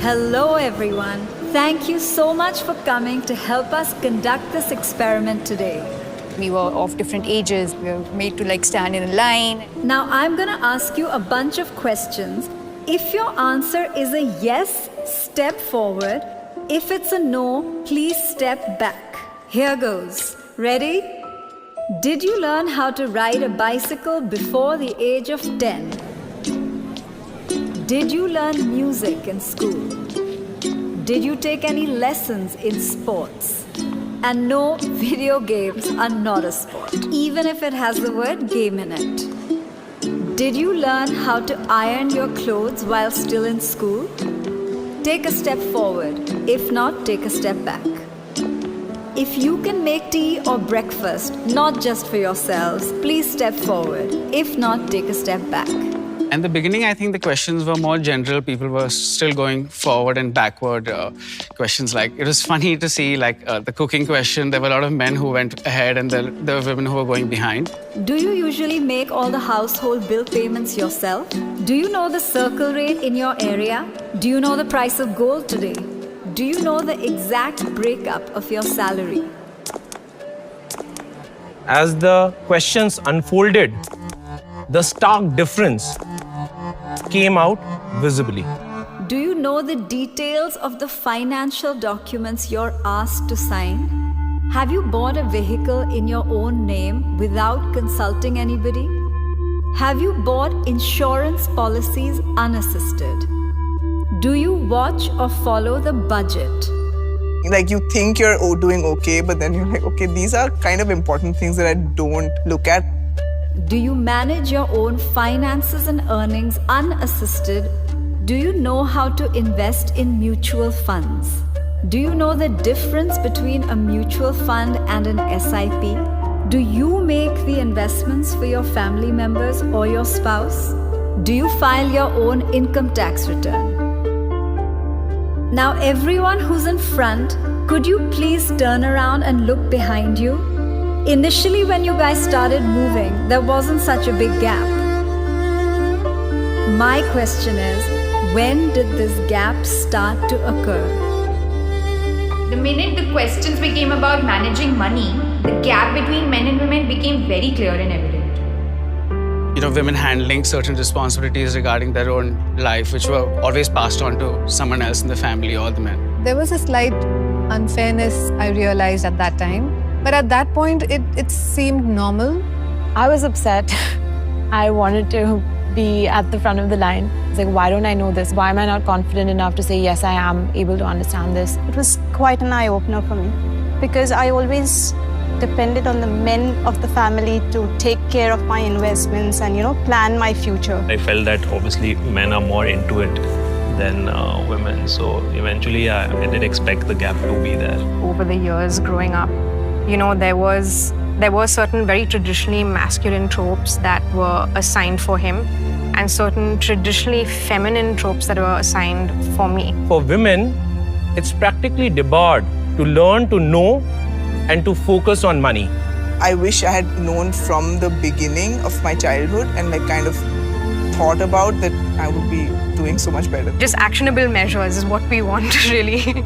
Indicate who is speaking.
Speaker 1: Hello everyone. Thank you so much for coming to help us conduct this experiment today.
Speaker 2: We were of different ages. We were made to stand in a line.
Speaker 1: Now I'm gonna ask you a bunch of questions. If your answer is a yes, step forward. If it's a no, please step back. Here goes. Ready? Did you learn how to ride a bicycle before the age of 10? Did you learn music in school? Did you take any lessons in sports? And no, video games are not a sport, even if it has the word game in it. Did you learn how to iron your clothes while still in school? Take a step forward. If not, take a step back. If you can make tea or breakfast, not just for yourselves, please step forward. If not, take a step back.
Speaker 3: In the beginning, I think the questions were more general. People were still going forward and backward. Questions like, it was funny to see the cooking question. There were a lot of men who went ahead and there were women who were going behind.
Speaker 1: Do you usually make all the household bill payments yourself? Do you know the circle rate in your area? Do you know the price of gold today? Do you know the exact breakup of your salary?
Speaker 4: As the questions unfolded, the stark difference came out visibly.
Speaker 1: Do you know the details of the financial documents you're asked to sign? Have you bought a vehicle in your own name without consulting anybody? Have you bought insurance policies unassisted? Do you watch or follow the budget?
Speaker 5: You think you're doing okay, but then you're like, okay, these are kind of important things that I don't look at.
Speaker 1: Do you manage your own finances and earnings unassisted? Do you know how to invest in mutual funds? Do you know the difference between a mutual fund and an SIP? Do you make the investments for your family members or your spouse? Do you file your own income tax return? Now everyone who's in front, could you please turn around and look behind you? Initially, when you guys started moving, there wasn't such a big gap. My question is, when did this gap start to occur?
Speaker 2: The minute the questions became about managing money, the gap between men and women became very clear and evident.
Speaker 3: Women handling certain responsibilities regarding their own life, which were always passed on to someone else in the family or the men.
Speaker 6: There was a slight unfairness I realized at that time. But at that point, it seemed normal.
Speaker 7: I was upset. I wanted to be at the front of the line. It's like, why don't I know this? Why am I not confident enough to say, yes, I am able to understand this?
Speaker 8: It was quite an eye-opener for me because I always depended on the men of the family to take care of my investments and, plan my future.
Speaker 4: I felt that obviously men are more into it than women. So eventually, I did expect the gap to be there.
Speaker 9: Over the years growing up, there were certain very traditionally masculine tropes that were assigned for him and certain traditionally feminine tropes that were assigned for me.
Speaker 4: For women, it's practically debarred to learn to know and to focus on money.
Speaker 5: I wish I had known from the beginning of my childhood and kind of thought about that I would be doing so much better.
Speaker 9: Just actionable measures is what we want really.